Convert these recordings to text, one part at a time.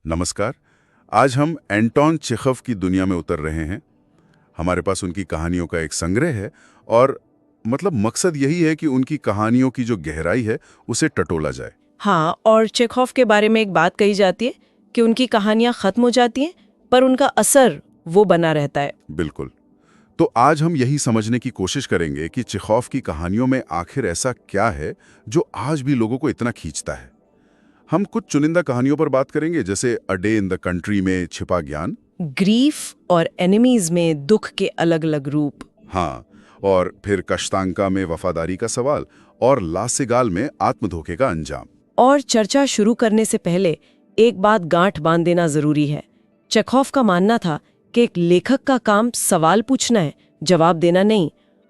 नमस्कार। आज हम एंटोन चेखव की दुनिया में उतर रहे हैं। हमारे पास उनकी कहानियों का एक संग्रह है और मकसद यही है कि उनकी कहानियों की जो गहराई है उसे टटोला जाए। हाँ, और चेखव के बारे में एक बात कही जाती है कि उनकी कहानियां खत्म हो जाती हैं पर उनका असर वो बना रहता है। बिल्कुल। तो आज हम यही समझने की कोशिश करेंगे कि चेखव की कहानियों में आखिर ऐसा क्या है जो आज भी लोगों को इतना खींचता है। हम कुछ चुनिंदा कहानियों पर बात करेंगे, जैसे अ डे इन द कंट्री में छिपा ज्ञान, ग्रीफ और एनिमीज में दुख के अलग अलग रूप, हाँ, और फिर कश्तांका में वफादारी का सवाल और लासिगाल में आत्मधोखे का अंजाम। और चर्चा शुरू करने से पहले एक बात गांठ बांध देना जरूरी है। चेखव का मानना था कि एक लेखक का काम सवाल पूछना है, जवाब देना नहीं।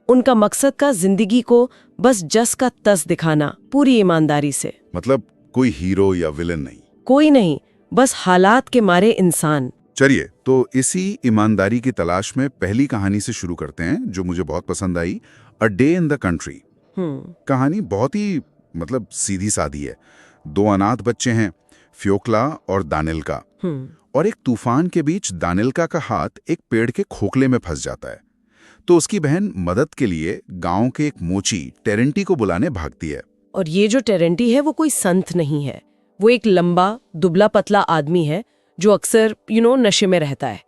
उनका मकसद का जिंदगी को बस जस का तस दिखाना, पूरी ईमानदारी से। मतलब कोई हीरो या विलन नहीं। कोई नहीं, बस हालात के मारे इंसान। चलिए, तो इसी ईमानदारी की तलाश में पहली कहानी से शुरू करते हैं, जो मुझे बहुत पसंद आई, a day in the country. कहानी बहुत ही सीधी सादी है। दो अनाथ बच्चे हैं, फ्योकला और दानिल्का। और एक तूफान के बीच दानिल्का का हाथ एक पेड़ के खोखले में फंस जाता है। तो उसकी बहन मदद के लिए गांव के एक मोची टेरेंटी को बुलाने भागती है। और ये जो टेरेंटी है वो कोई संत नहीं है, वो एक लंबा दुबला पतला आदमी है जो अक्सर नशे में रहता है।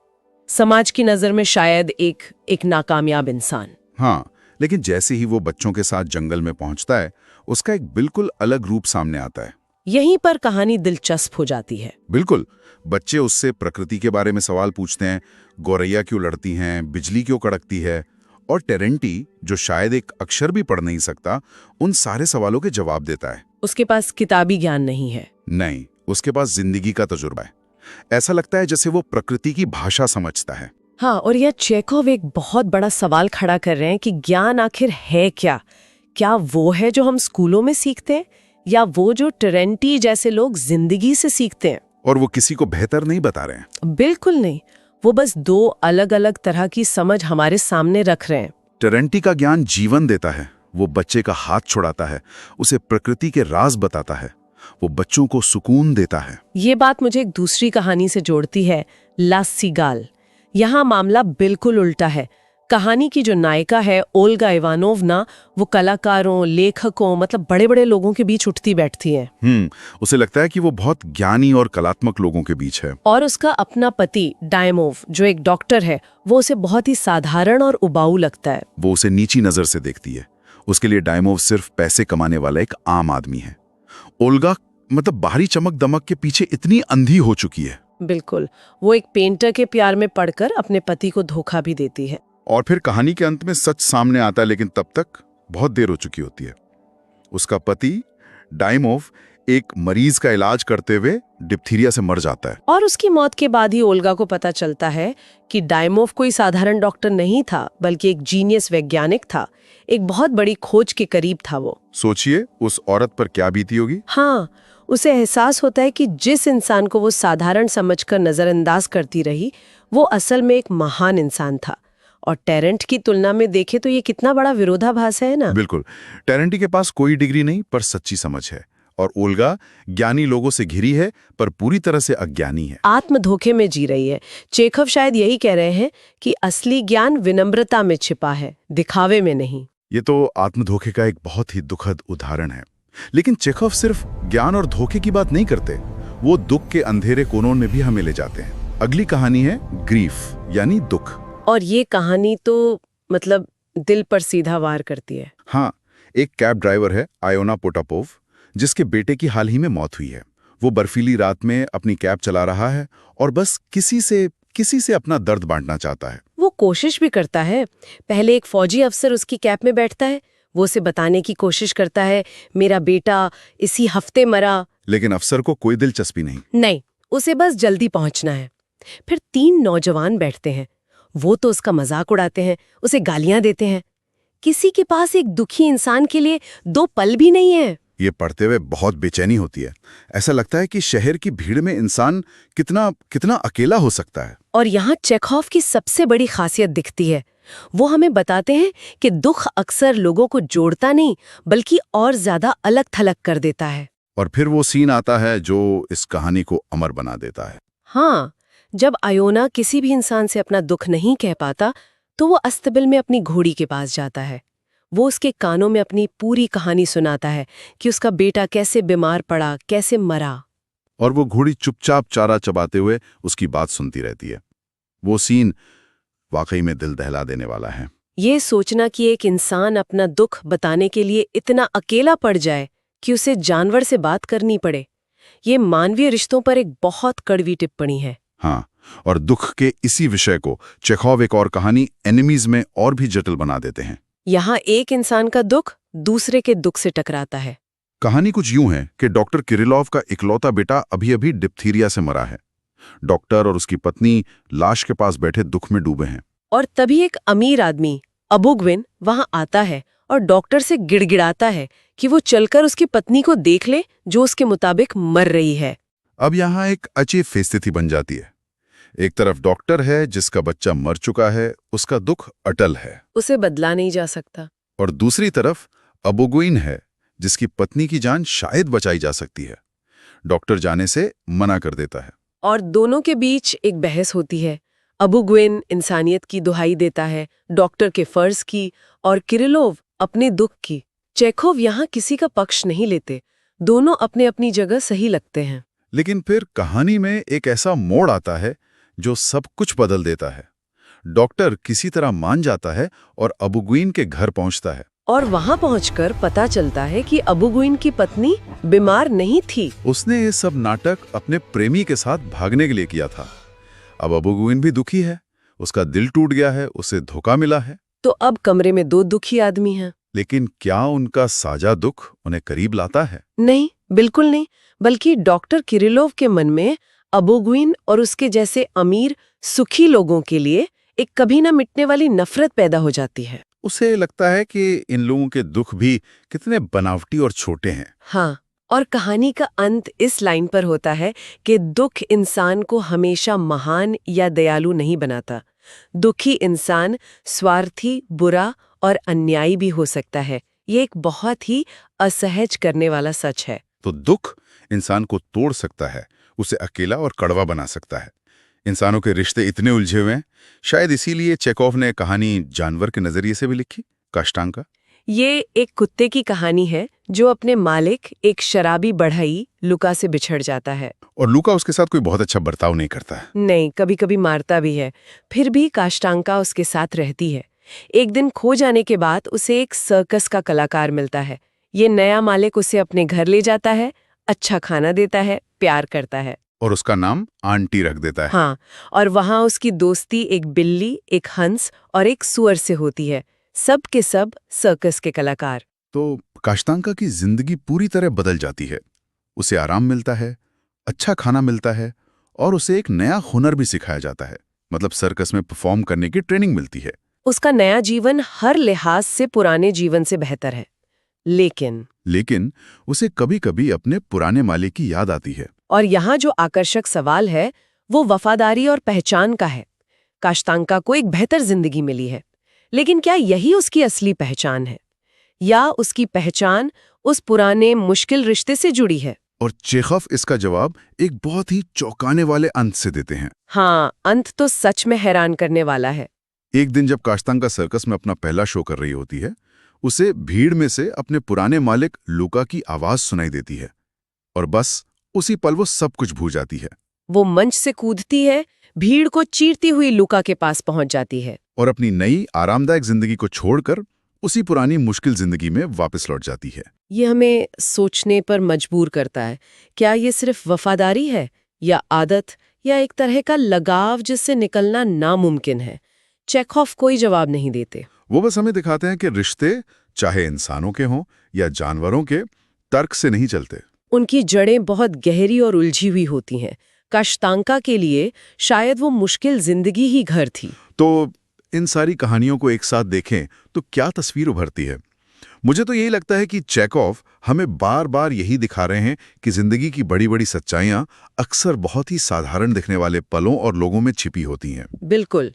समाज की नजर में शायद एक नाकामयाब इंसान। हाँ, लेकिन जैसे ही वो बच्चों के साथ जंगल में पहुंचता है, उसका एक बिल्कुल अलग रूप सामने आता है। यहीं पर कहानी दिलचस्प हो जाती है। बिल्कुल। बच्चे उससे प्रकृति के बारे में सवाल पूछते हैं, गौरैया क्यों लड़ती हैं, बिजली क्यों कड़कती है, और टेरेंटी, जो शायद एक अक्षर भी पढ़ नहीं सकता, उन सारे सवालों के जवाब देता है। उसके पास किताबी ज्ञान नहीं है। नहीं, उसके पास जिंदगी का तजुर्बा है। ऐसा लगता है जैसे वो प्रकृति की भाषा समझता है। हाँ, और यह चेखव एक बहुत बड़ा सवाल खड़ा कर रहे हैं कि ज्ञान आखिर है क्या? क्या वो है जो हम स्कूलों में सीखते हैं, या वो जो टेरेंटी जैसे लोग जिंदगी से सीखते हैं? और वो किसी को बेहतर नहीं बता रहे हैं। बिल्कुल नहीं, वो बस दो अलग अलग तरह की समझ हमारे सामने रख रहे हैं। टेरेंटी का ज्ञान जीवन देता है, वो बच्चे का हाथ छुड़ाता है, उसे प्रकृति के राज बताता है, वो बच्चों को सुकून देता है। ये बात मुझे एक दूसरी कहानी से जोड़ती है, लासिगाल। यहाँ मामला बिल्कुल उल्टा है। कहानी की जो नायिका है ओल्गा इवानोवना, वो कलाकारों, लेखकों, बड़े बड़े लोगों के बीच उठती बैठती है। उसे लगता है कि वो बहुत ज्ञानी और कलात्मक लोगों के बीच है। और उसका अपना पति डायमोव, जो एक डॉक्टर है, वो उसे बहुत ही साधारण और उबाऊ लगता है। वो उसे नीची नजर से देखती है। उसके लिए डायमोव सिर्फ पैसे कमाने वाला एक आम आदमी है। ओल्गा बाहरी चमक दमक के पीछे इतनी अंधी हो चुकी है। बिल्कुल, वो एक पेंटर के प्यार में पड़कर अपने पति को धोखा भी देती है। और फिर कहानी के अंत में सच सामने आता है, लेकिन तब तक बहुत देर हो चुकी होती है। उसका पति डायमोव एक मरीज का इलाज करते हुए डिप्थीरिया से मर जाता है। और उसकी मौत के बाद ही ओल्गा को पता चलता है कि डायमोव कोई साधारण डॉक्टर नहीं था, बल्कि एक जीनियस वैज्ञानिक था। एक बहुत बड़ी खोज के करीब था वो। सोचिए उस औरत पर क्या बीती होगी। हाँ, उसे एहसास होता है कि जिस इंसान को वो साधारण समझकर नजरअंदाज करती रही, वो असल में एक महान इंसान था। और टेरेंट की तुलना में देखे तो ये कितना बड़ा विरोधाभास है ना। बिल्कुल। टेरेंटी के पास कोई डिग्री नहीं, पर सच्ची समझ है। और ओल्गा ज्ञानी लोगों से घिरी है, पर पूरी तरह से अज्ञानी है, आत्मधोखे में जी रही है। चेखव शायद यही कह रहे हैं कि असली ज्ञान विनम्रता में छिपा है, दिखावे में नहीं। ये तो आत्मधोखे का एक बहुत ही दुखद उदाहरण है। लेकिन चेखव सिर्फ ज्ञान और धोखे की बात नहीं करते, वो दुख के अंधेरे कोनों में भी हमें ले जाते हैं। अगली कहानी है ग्रीफ, यानी दुख। और ये कहानी तो दिल पर सीधा वार करती है। हाँ, एक कैब ड्राइवर है आयोना पोटापोव, जिसके बेटे की हाल ही में मौत हुई है। वो बर्फीली रात में अपनी कैब चला रहा है और बस किसी से अपना दर्द बांटना चाहता है। वो कोशिश भी करता है। पहले एक फौजी अफसर उसकी कैब में बैठता है, वो उसे बताने की कोशिश करता है, मेरा बेटा इसी हफ्ते मरा। लेकिन अफसर को कोई दिलचस्पी नहीं, उसे बस जल्दी पहुंचना है। फिर 3 नौजवान बैठते हैं, वो तो उसका मजाक उड़ाते हैं, उसे गालियां देते हैं। किसी के पास एक दुखी इंसान के लिए 2 पल भी नहीं है। ये पढ़ते हुए बहुत बेचैनी होती है। ऐसा लगता है कि शहर की भीड़ में इंसान कितना अकेला हो सकता है। और यहाँ चेखव की सबसे बड़ी खासियत दिखती है। वो हमें बताते हैं कि दुख अक्सर लोगों को जोड़ता नहीं, बल्कि और ज्यादा अलग थलग कर देता है। और फिर वो सीन आता है जो इस कहानी को अमर बना देता है। हाँ, जब आयोना किसी भी इंसान से अपना दुख नहीं कह पाता तो वो अस्तबल में अपनी घोड़ी के पास जाता है। वो उसके कानों में अपनी पूरी कहानी सुनाता है कि उसका बेटा कैसे बीमार पड़ा, कैसे मरा। और वो घोड़ी चुपचाप चारा चबाते हुए उसकी बात सुनती रहती है। वो सीन वाकई में दिल दहला देने वाला है। ये सोचना कि एक इंसान अपना दुख बताने के लिए इतना अकेला पड़ जाए कि उसे जानवर से बात करनी पड़े, ये मानवीय रिश्तों पर एक बहुत कड़वी टिप्पणी है। हाँ, और दुख के इसी विषय को चेखोव एक और कहानी एनिमीज में और भी जटिल बना देते हैं। यहाँ एक इंसान का दुख दूसरे के दुख से टकराता है। कहानी कुछ यूं है कि डॉक्टर किरिलोव का इकलौता बेटा अभी-अभी डिप्थीरिया से मरा है। डॉक्टर और उसकी पत्नी लाश के पास बैठे दुख में डूबे हैं। और तभी एक अमीर आदमी अबुग्विन वहां आता है और डॉक्टर से गिड़गिड़ाता है कि वो चलकर उसकी पत्नी को देख ले जो उसके मुताबिक मर रही है। अब यहाँ एक अजीब स्थिति बन जाती है। एक तरफ डॉक्टर है जिसका बच्चा मर चुका है, उसका दुख अटल है, उसे बदला नहीं जा सकता। और दूसरी तरफ अबुग्विन है जिसकी पत्नी की जान शायद बचाई जा सकती है। डॉक्टर जाने से मना कर देता है। और दोनों के बीच एक बहस होती है। अबुग्विन इंसानियत की दुहाई देता है, डॉक्टर के फर्ज की, और किरिलोव अपने दुख की। चेखोव यहाँ किसी का पक्ष नहीं लेते, दोनों अपने अपनी जगह सही लगते हैं। लेकिन फिर कहानी में एक ऐसा मोड़ आता है जो सब कुछ बदल देता है। डॉक्टर किसी तरह मान जाता है और अबुग्विन के घर पहुंचता है। और वहां पहुंचकर पता चलता है कि अबुग्विन की पत्नी बीमार नहीं थी। उसने ये सब नाटक अपने प्रेमी के साथ भागने के लिए किया था। अब अबुग्विन भी दुखी है, उसका दिल टूट गया है, उसे धोखा मिला है। तो अब कमरे में दो दुखी आदमी हैं। लेकिन क्या उनका साझा दुख उन्हें करीब लाता है? नहीं, बिल्कुल नहीं, बल्कि डॉक्टर किरिलोव के मन में अबुग्विन और उसके जैसे अमीर सुखी लोगों के लिए एक कभी न मिटने वाली नफरत पैदा हो जाती है। उसे लगता है कि इन लोगों के दुख भी कितने बनावटी और छोटे हैं। हाँ, और कहानी का अंत इस लाइन पर होता है कि दुख इंसान को हमेशा महान या दयालु नहीं बनाता। दुखी इंसान स्वार्थी, बुरा और अन्यायी भी हो सकता है। ये एक बहुत ही असहज करने वाला सच है। तो दुख इंसान को तोड़ सकता है, उसे अकेला और कड़वा बना सकता है। इंसानों के रिश्ते इतने उलझे हुए हैं, शायद इसीलिए चेखोव ने कहानी जानवर के नजरिए से भी लिखी। काष्टांका ये एक कुत्ते की कहानी है जो अपने मालिक एक शराबी बढ़ई लुका से बिछड़ जाता है। और लूका उसके साथ कोई बहुत अच्छा बर्ताव नहीं करता है। नहीं, कभी कभी मारता भी है, फिर भी काष्टांका उसके साथ रहती है। एक दिन खो जाने के बाद उसे एक सर्कस का कलाकार मिलता है। ये नया मालिक उसे अपने घर ले जाता है, अच्छा खाना देता है, प्यार करता है और उसका नाम आंटी रख देता है। हाँ, और वहाँ उसकी दोस्ती एक बिल्ली, एक हंस और एक सुअर से होती है। सब के सब सर्कस के कलाकार। तो काष्टांका की जिंदगी पूरी तरह बदल जाती है। उसे आराम मिलता है, अच्छा खाना मिलता है और उसे एक नया हुनर भी सिखाया जाता है। मतलब सर्कस में परफॉर्म करने की ट्रेनिंग मिलती है। उसका नया जीवन हर लिहाज से पुराने जीवन से बेहतर है। लेकिन उसे कभी-कभी अपने पुराने मालिक की याद आती है। और यहाँ जो आकर्षक सवाल है वो वफादारी और पहचान का है। काष्टांका को एक बेहतर जिंदगी मिली है, लेकिन क्या यही उसकी असली पहचान है, या उसकी पहचान उस पुराने मुश्किल रिश्ते से जुड़ी है? और चेखोव इसका जवाब एक बहुत ही चौंकाने वाले अंत से देते हैं। हाँ, अंत तो सच में हैरान करने वाला है। एक दिन जब काष्टांका सर्कस में अपना पहला शो कर रही होती है, उसे भीड़ में से अपने पुराने मालिक लूका की आवाज सुनाई देती है और बस उसी पल वो सब कुछ भूल जाती है। वो मंच से कूदती है, भीड़ को चीरती हुई लूका के पास पहुंच जाती है और अपनी नई आरामदायक जिंदगी को छोड़कर उसी पुरानी मुश्किल जिंदगी में वापस लौट जाती है। ये हमें सोचने पर मजबूर करता है, क्या ये सिर्फ वफादारी है या आदत या एक तरह का लगाव जिससे निकलना नामुमकिन है? चेखोव कोई जवाब नहीं देते। वो बस हमें दिखाते हैं कि रिश्ते चाहे इंसानों के हों या जानवरों के, तर्क से नहीं चलते। उनकी जड़ें बहुत गहरी और उलझी हुई होती हैं। काष्टांका के लिए शायद वो मुश्किल जिंदगी ही घर थी। तो इन सारी कहानियों को एक साथ देखें तो क्या तस्वीर उभरती है? मुझे तो यही लगता है कि चेकॉव हमें बार बार यही दिखा रहे हैं कि जिंदगी की बड़ी बड़ी सच्चाइयां अक्सर बहुत ही साधारण दिखने वाले पलों और लोगों में छिपी होती हैं। बिल्कुल।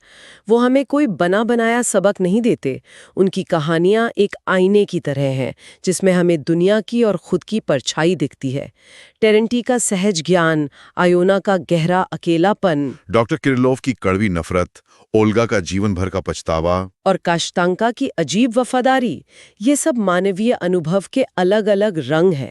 वो हमें कोई बना बनाया सबक नहीं देते। उनकी कहानियां एक आईने की तरह हैं, जिसमें हमें दुनिया की और खुद की परछाई दिखती है। टेरेंटी का सहज ज्ञान, आयोना का गहरा अकेलापन डॉक्टर किरिलोव की कड़वी नफरत, ओल्गा का जीवन भर का पछतावा और काश्तांका की अजीब वफादारी, ये सब मानवीय अनुभव के अलग-अलग रंग हैं।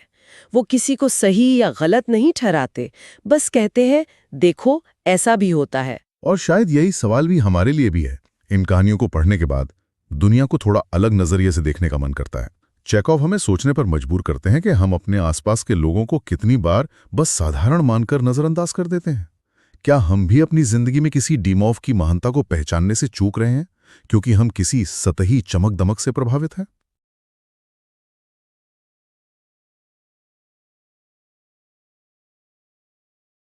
वो किसी को सही या गलत नहीं ठहराते, बस कहते हैं देखो ऐसा भी होता है। और शायद यही सवाल भी हमारे लिए भी है। इन कहानियों को पढ़ने के बाद दुनिया को थोड़ा अलग नजरिए से देखने का मन करता है। चेकॉव हमें सोचने पर मजबूर करते हैं कि हम अपने आसपास के लोगों को कितनी बार बस साधारण मानकर नजरअंदाज कर देते हैं। क्या हम भी अपनी जिंदगी में किसी डीमॉव की महानता को पहचानने से चूक रहे हैं, क्योंकि हम किसी सतही चमक दमक से प्रभावित हैं?